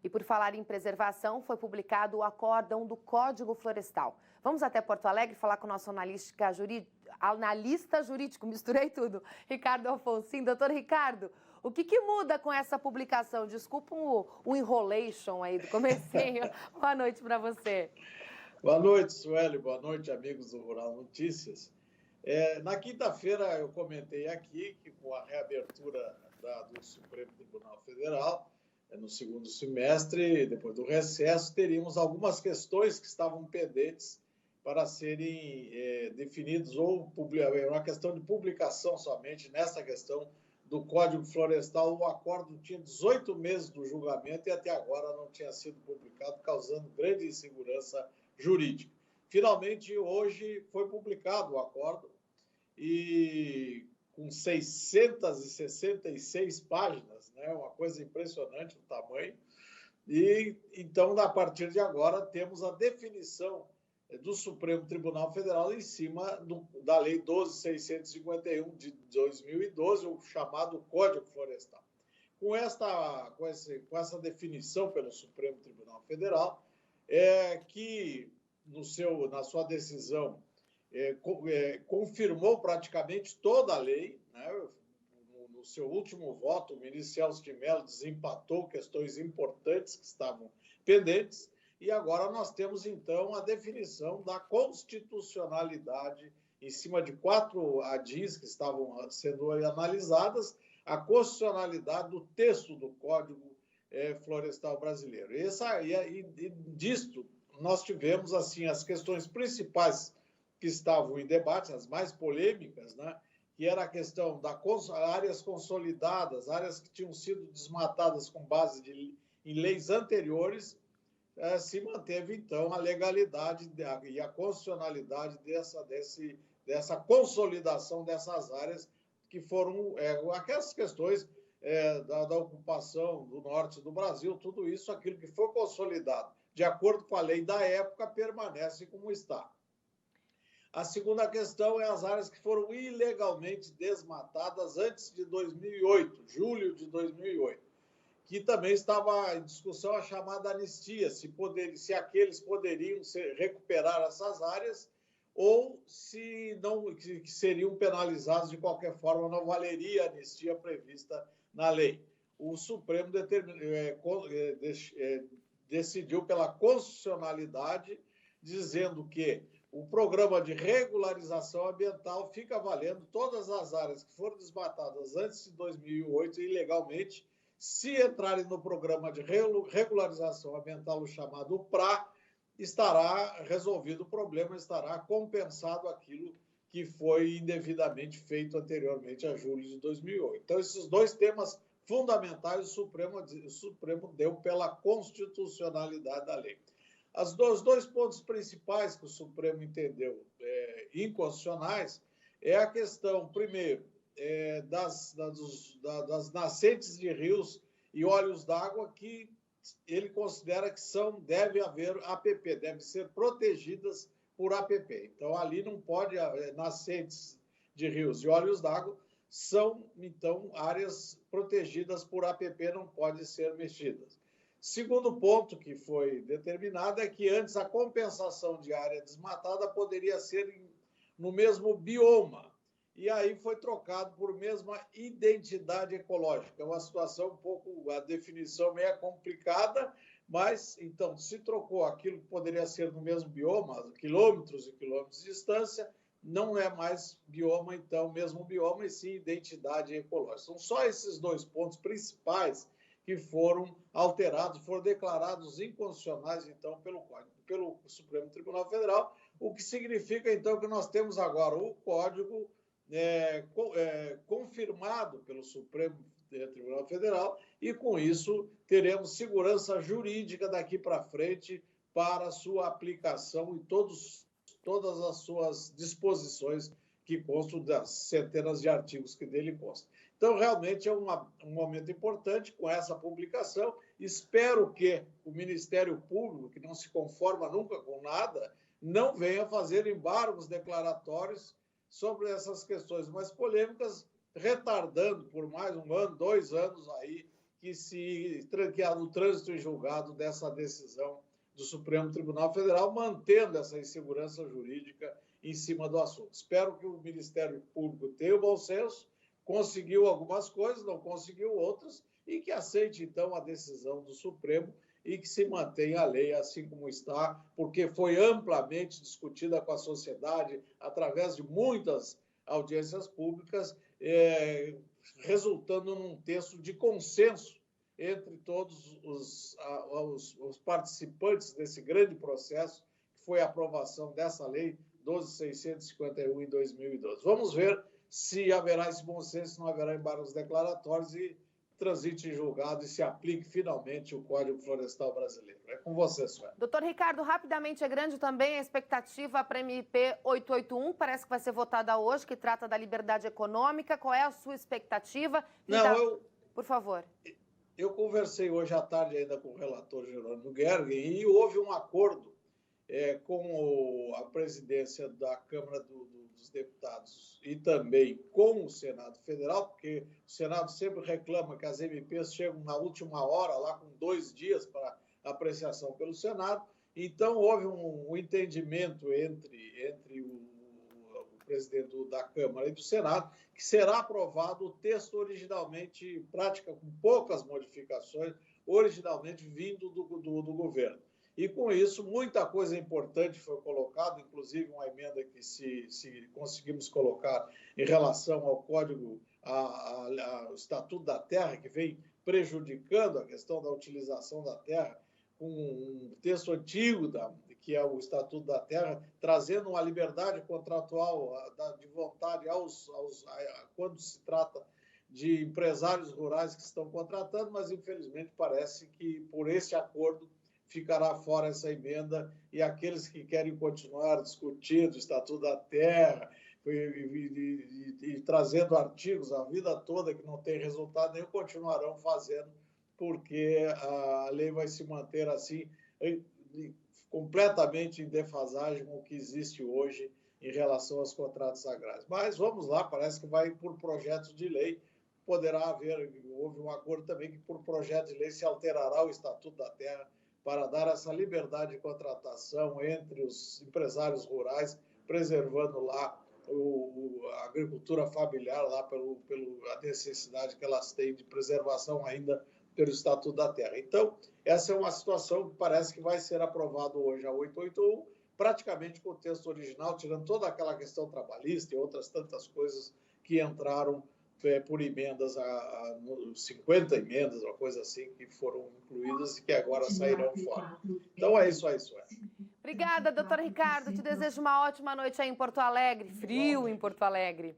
E por falar em preservação, foi publicado o acórdão do Código Florestal. Vamos até Porto Alegre falar com o nosso analista jurídico, misturei tudo, Ricardo Alfonsin. Doutor Ricardo, o que muda com essa publicação? Desculpa o enrolation aí do comecinho. Boa noite para você. Boa noite, Sueli. Boa noite, amigos do Rural Notícias. Na quinta-feira eu comentei aqui que com a reabertura do Supremo Tribunal Federal, no segundo semestre, depois do recesso, teríamos algumas questões que estavam pendentes para serem definidas, ou uma questão de publicação somente nessa questão do Código Florestal. O acordo tinha 18 meses do julgamento e até agora não tinha sido publicado, causando grande insegurança jurídica. Finalmente, hoje foi publicado o acordo e com 666 páginas, né? Uma coisa impressionante o tamanho. E então, a partir de agora, temos a definição do Supremo Tribunal Federal em cima da Lei 12.651 de 2012, o chamado Código Florestal. Com essa definição pelo Supremo Tribunal Federal, que na sua decisão confirmou praticamente toda a lei, né? No seu último voto, o ministro Celso de Mello desempatou questões importantes que estavam pendentes, e agora nós temos, então, a definição da constitucionalidade em cima de 4 ADIs que estavam sendo analisadas, a constitucionalidade do texto do Código Florestal Brasileiro. E disto, nós tivemos assim as questões principais que estavam em debate, as mais polêmicas, né? Que era a questão das áreas consolidadas, áreas que tinham sido desmatadas com base em leis anteriores. Se manteve, então, a legalidade e a constitucionalidade dessa consolidação dessas áreas, que foram aquelas questões da ocupação do norte do Brasil, tudo isso, aquilo que foi consolidado de acordo com a lei da época, permanece como está. A segunda questão é as áreas que foram ilegalmente desmatadas antes de 2008, julho de 2008, que também estava em discussão a chamada anistia, se aqueles poderiam recuperar essas áreas ou se não, que seriam penalizados de qualquer forma, não valeria a anistia prevista na lei. O Supremo decidiu pela constitucionalidade, dizendo que o programa de regularização ambiental fica valendo todas as áreas que foram desmatadas antes de 2008 ilegalmente. Se entrarem no programa de regularização ambiental, o chamado PRA, estará resolvido o problema, estará compensado aquilo que foi indevidamente feito anteriormente a julho de 2008. Então, esses 2 temas fundamentais, o Supremo deu pela constitucionalidade da lei. Os 2 pontos principais que o Supremo entendeu inconstitucionais é a questão, primeiro, das nascentes de rios e olhos d'água, que ele considera que deve haver APP, devem ser protegidas por APP. Então, ali não pode haver nascentes de rios e olhos d'água, são, então, áreas protegidas por APP, não podem ser mexidas. Segundo ponto que foi determinado é que antes a compensação de área desmatada poderia ser no mesmo bioma, e aí foi trocado por mesma identidade ecológica. É uma situação um pouco, a definição meio complicada, mas, então, se trocou aquilo que poderia ser no mesmo bioma, quilômetros e quilômetros de distância, não é mais bioma, então, mesmo bioma, e sim identidade ecológica. São só esses 2 pontos principais que foram alterados, foram declarados inconstitucionais, então, pelo Supremo Tribunal Federal, o que significa, então, que nós temos agora o Código confirmado pelo Supremo Tribunal Federal, e, com isso, teremos segurança jurídica daqui para frente para sua aplicação e todas as suas disposições que constam das centenas de artigos que dele constam. Então, realmente é um momento importante com essa publicação. Espero que o Ministério Público, que não se conforma nunca com nada, não venha fazer embargos declaratórios sobre essas questões mais polêmicas, retardando por mais 1 ano, 2 anos aí, o trânsito em julgado dessa decisão do Supremo Tribunal Federal, mantendo essa insegurança jurídica em cima do assunto. Espero que o Ministério Público tenha o bom senso, conseguiu algumas coisas, não conseguiu outras, e que aceite, então, a decisão do Supremo e que se mantenha a lei assim como está, porque foi amplamente discutida com a sociedade através de muitas audiências públicas, resultando num texto de consenso entre todos os participantes desse grande processo, que foi a aprovação dessa lei 12.651 em 2012. Vamos ver se haverá esse bom senso, se não haverá embargos declaratórios e transite em julgado e se aplique finalmente o Código Florestal Brasileiro. É com você, Sueli. Doutor Ricardo, rapidamente, é grande também a expectativa para a MP 881, parece que vai ser votada hoje, que trata da liberdade econômica. Qual é a sua expectativa? Por favor. Eu conversei hoje à tarde ainda com o relator Jerônimo Gergen e houve um acordo com a presidência da Câmara dos Deputados e também com o Senado Federal, porque o Senado sempre reclama que as MPs chegam na última hora, lá com 2 dias para apreciação pelo Senado. Então, houve um entendimento entre o presidente da Câmara e do Senado, que será aprovado o texto originalmente, prática com poucas modificações, originalmente vindo do governo. E, com isso, muita coisa importante foi colocada, inclusive uma emenda que, se conseguimos colocar em relação ao Código, ao Estatuto da Terra, que vem prejudicando a questão da utilização da terra, com um texto antigo, que é o Estatuto da Terra, trazendo uma liberdade contratual de vontade quando se trata de empresários rurais que estão contratando, mas, infelizmente, parece que, por esse acordo, ficará fora essa emenda e aqueles que querem continuar discutindo o Estatuto da Terra e trazendo artigos a vida toda que não tem resultado nenhum, continuarão fazendo, porque a lei vai se manter assim, completamente em defasagem com o que existe hoje em relação aos contratos agrários. Mas vamos lá, parece que vai por projetos de lei, poderá haver, houve um acordo também que por projeto de lei se alterará o Estatuto da Terra para dar essa liberdade de contratação entre os empresários rurais, preservando lá a agricultura familiar, lá pela necessidade que elas têm de preservação ainda pelo Estatuto da Terra. Então, essa é uma situação que parece que vai ser aprovado hoje a 881, praticamente com o texto original, tirando toda aquela questão trabalhista e outras tantas coisas que entraram por emendas, 50 emendas, uma coisa assim, que foram incluídas e que agora sairão fora. Então é isso aí, Sueli. Obrigada, doutor Ricardo. Te desejo uma ótima noite aí em Porto Alegre. Frio em Porto Alegre.